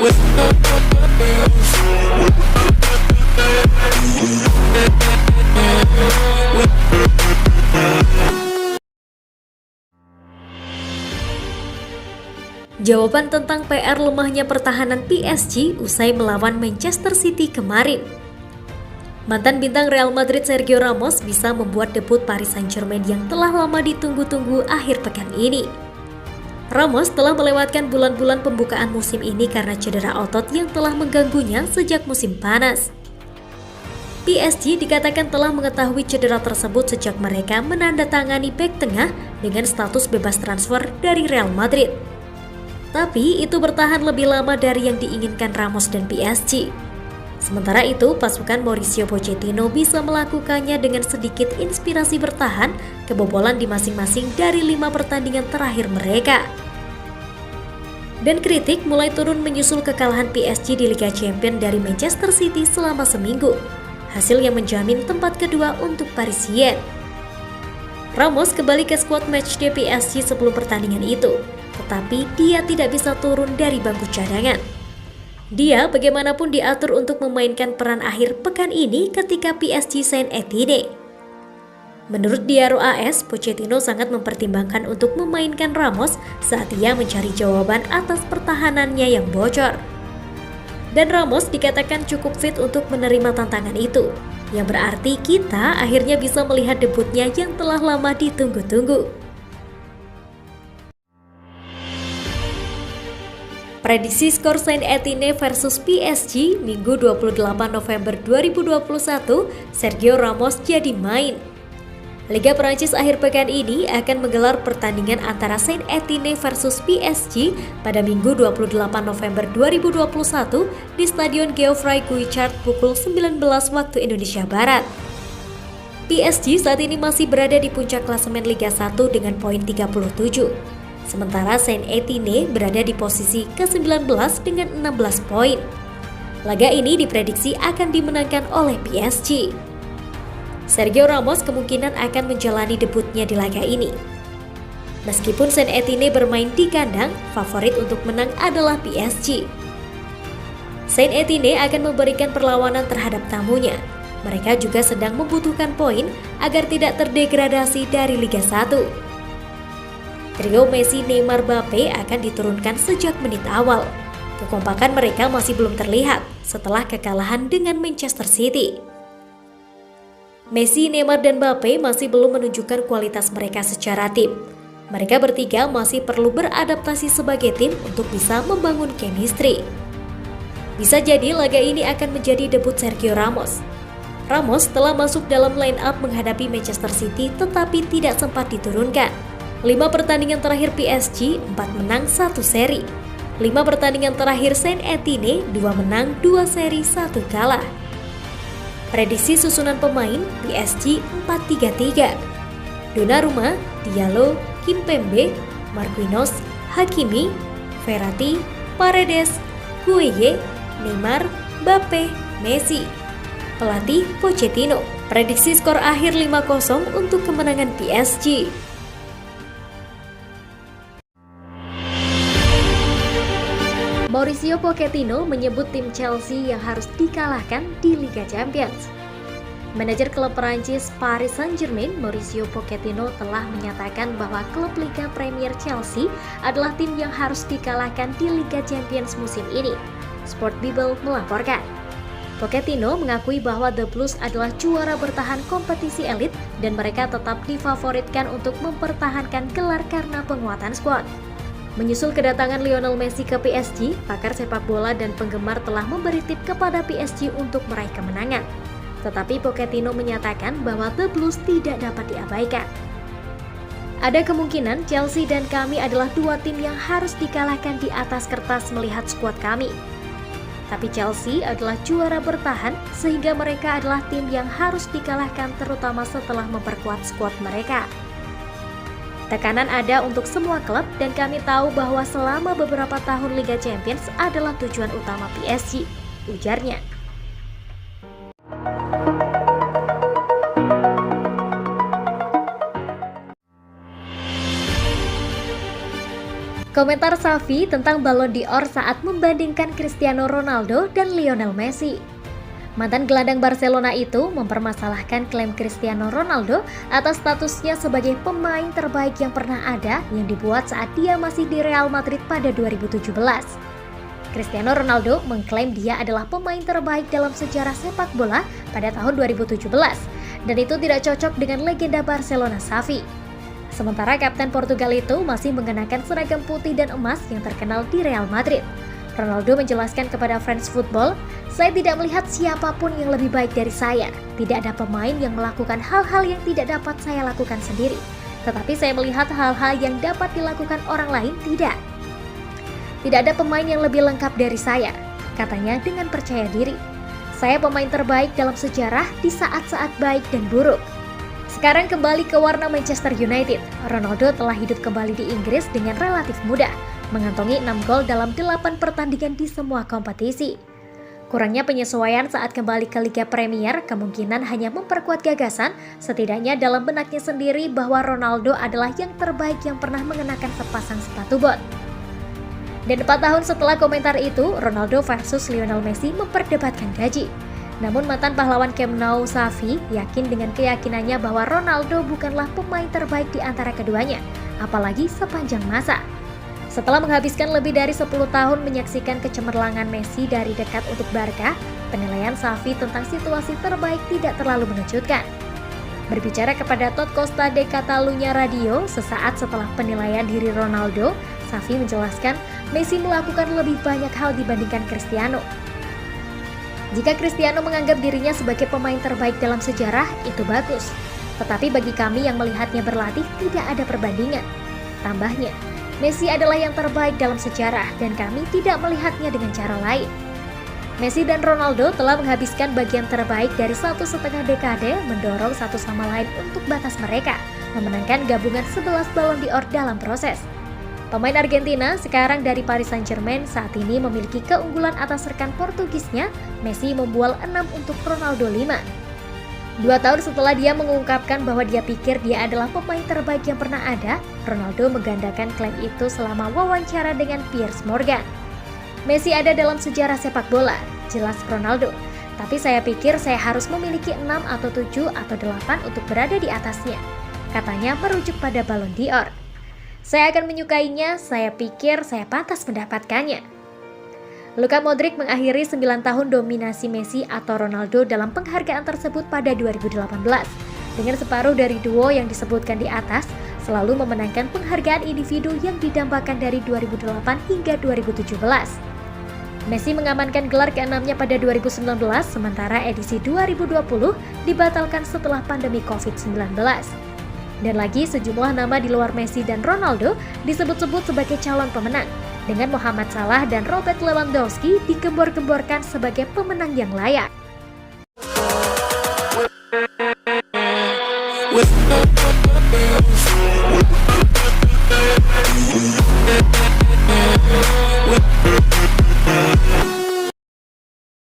Jawaban tentang PR lemahnya pertahanan PSG usai melawan Manchester City kemarin. Mantan bintang Real Madrid Sergio Ramos bisa membuat debut Paris Saint-Germain yang telah lama ditunggu-tunggu akhir pekan ini. Ramos telah melewatkan bulan-bulan pembukaan musim ini karena cedera otot yang telah mengganggunya sejak musim panas. PSG dikatakan telah mengetahui cedera tersebut sejak mereka menandatangani bek tengah dengan status bebas transfer dari Real Madrid. Tapi itu bertahan lebih lama dari yang diinginkan Ramos dan PSG. Sementara itu, pasukan Mauricio Pochettino bisa melakukannya dengan sedikit inspirasi bertahan kebobolan di masing-masing dari 5 pertandingan terakhir mereka. Dan kritik mulai turun menyusul kekalahan PSG di Liga Champions dari Manchester City selama seminggu, hasil yang menjamin tempat kedua untuk Parisien. Ramos kembali ke skuad matchday PSG sebelum pertandingan itu, tetapi dia tidak bisa turun dari bangku cadangan. Dia bagaimanapun diatur untuk memainkan peran akhir pekan ini ketika PSG Saint-Etienne. Menurut Diario AS, Pochettino sangat mempertimbangkan untuk memainkan Ramos saat ia mencari jawaban atas pertahanannya yang bocor. Dan Ramos dikatakan cukup fit untuk menerima tantangan itu, yang berarti kita akhirnya bisa melihat debutnya yang telah lama ditunggu-tunggu. Prediksi skor Saint-Etienne versus PSG Minggu 28 November 2021, Sergio Ramos jadi main. Liga Prancis akhir pekan ini akan menggelar pertandingan antara Saint-Etienne versus PSG pada Minggu 28 November 2021 di Stadion Geoffroy Guichard pukul 19 waktu Indonesia Barat. PSG saat ini masih berada di puncak klasemen Liga 1 dengan poin 37. Sementara Saint-Etienne berada di posisi ke-19 dengan 16 poin. Laga ini diprediksi akan dimenangkan oleh PSG. Sergio Ramos kemungkinan akan menjalani debutnya di laga ini. Meskipun Saint-Etienne bermain di kandang, favorit untuk menang adalah PSG. Saint-Etienne akan memberikan perlawanan terhadap tamunya. Mereka juga sedang membutuhkan poin agar tidak terdegradasi dari Liga 1. Trio Messi, Neymar, Mbappe akan diturunkan sejak menit awal. Kekompakan mereka masih belum terlihat setelah kekalahan dengan Manchester City. Messi, Neymar, dan Mbappe masih belum menunjukkan kualitas mereka secara tim. Mereka bertiga masih perlu beradaptasi sebagai tim untuk bisa membangun chemistry. Bisa jadi laga ini akan menjadi debut Sergio Ramos. Ramos telah masuk dalam line-up menghadapi Manchester City tetapi tidak sempat diturunkan. 5 pertandingan terakhir PSG, 4 menang, 1 seri. 5 pertandingan terakhir Saint-Etienne, 2 menang, 2 seri, 1 kalah. Prediksi susunan pemain PSG 4-3-3. Donnarumma, Diallo, Kimpembe, Marquinhos, Hakimi, Verratti, Paredes, Gueye, Neymar, Mbappe, Messi. Pelatih Pochettino. Prediksi skor akhir 5-0 untuk kemenangan PSG. Mauricio Pochettino menyebut tim Chelsea yang harus dikalahkan di Liga Champions. Manajer klub Perancis Paris Saint-Germain, Mauricio Pochettino telah menyatakan bahwa klub Liga Premier Chelsea adalah tim yang harus dikalahkan di Liga Champions musim ini. Sport Bible melaporkan. Pochettino mengakui bahwa The Blues adalah juara bertahan kompetisi elit dan mereka tetap difavoritkan untuk mempertahankan gelar karena penguatan skuad. Menyusul kedatangan Lionel Messi ke PSG, pakar sepak bola dan penggemar telah memberi tip kepada PSG untuk meraih kemenangan. Tetapi Pochettino menyatakan bahwa The Blues tidak dapat diabaikan. Ada kemungkinan Chelsea dan kami adalah dua tim yang harus dikalahkan di atas kertas melihat skuad kami. Tapi Chelsea adalah juara bertahan sehingga mereka adalah tim yang harus dikalahkan terutama setelah memperkuat skuad mereka. Tekanan ada untuk semua klub dan kami tahu bahwa selama beberapa tahun Liga Champions adalah tujuan utama PSG, ujarnya. Komentar Xavi tentang Ballon d'Or saat membandingkan Cristiano Ronaldo dan Lionel Messi. Mantan gelandang Barcelona itu mempermasalahkan klaim Cristiano Ronaldo atas statusnya sebagai pemain terbaik yang pernah ada yang dibuat saat dia masih di Real Madrid pada 2017. Cristiano Ronaldo mengklaim dia adalah pemain terbaik dalam sejarah sepak bola pada tahun 2017 dan itu tidak cocok dengan legenda Barcelona Xavi. Sementara kapten Portugal itu masih mengenakan seragam putih dan emas yang terkenal di Real Madrid. Ronaldo menjelaskan kepada France Football, "Saya tidak melihat siapapun yang lebih baik dari saya. Tidak ada pemain yang melakukan hal-hal yang tidak dapat saya lakukan sendiri. Tetapi saya melihat hal-hal yang dapat dilakukan orang lain tidak. Tidak ada pemain yang lebih lengkap dari saya," katanya dengan percaya diri. "Saya pemain terbaik dalam sejarah di saat-saat baik dan buruk." Sekarang kembali ke warna Manchester United. Ronaldo telah hidup kembali di Inggris dengan relatif mudah, mengantongi 6 gol dalam 8 pertandingan di semua kompetisi. Kurangnya penyesuaian saat kembali ke Liga Premier kemungkinan hanya memperkuat gagasan, setidaknya dalam benaknya sendiri bahwa Ronaldo adalah yang terbaik yang pernah mengenakan sepasang sepatu bot. Dan 4 tahun setelah komentar itu, Ronaldo versus Lionel Messi memperdebatkan gaji. Namun mantan pahlawan Camp Nou Xavi yakin dengan keyakinannya bahwa Ronaldo bukanlah pemain terbaik di antara keduanya, apalagi sepanjang masa. Setelah menghabiskan lebih dari 10 tahun menyaksikan kecemerlangan Messi dari dekat untuk Barca, penilaian Xavi tentang situasi terbaik tidak terlalu mengejutkan. Berbicara kepada Tot Costa de Catalunya Radio sesaat setelah penilaian diri Ronaldo, Xavi menjelaskan Messi melakukan lebih banyak hal dibandingkan Cristiano. Jika Cristiano menganggap dirinya sebagai pemain terbaik dalam sejarah, itu bagus. Tetapi bagi kami yang melihatnya berlatih, tidak ada perbandingan. Tambahnya, Messi adalah yang terbaik dalam sejarah dan kami tidak melihatnya dengan cara lain. Messi dan Ronaldo telah menghabiskan bagian terbaik dari 1,5 dekade mendorong satu sama lain untuk batas mereka, memenangkan gabungan 11 Ballon d'Or dalam proses. Pemain Argentina sekarang dari Paris Saint-Germain saat ini memiliki keunggulan atas rekan Portugisnya, Messi membual 6 untuk Ronaldo 5. 2 tahun setelah dia mengungkapkan bahwa dia pikir dia adalah pemain terbaik yang pernah ada, Ronaldo menggandakan klaim itu selama wawancara dengan Piers Morgan. "Messi ada dalam sejarah sepak bola," jelas Ronaldo. "Tapi saya pikir saya harus memiliki 6 atau 7 atau 8 untuk berada di atasnya," katanya merujuk pada Ballon d'Or. "Saya akan menyukainya, saya pikir saya pantas mendapatkannya." Luka Modric mengakhiri 9 tahun dominasi Messi atau Ronaldo dalam penghargaan tersebut pada 2018. Dengan separuh dari duo yang disebutkan di atas, selalu memenangkan penghargaan individu yang didambakan dari 2008 hingga 2017. Messi mengamankan gelar ke-6-nya pada 2019, sementara edisi 2020 dibatalkan setelah pandemi COVID-19. Dan lagi sejumlah nama di luar Messi dan Ronaldo disebut-sebut sebagai calon pemenang, dengan Mohamed Salah dan Robert Lewandowski digembor-gemborkan sebagai pemenang yang layak.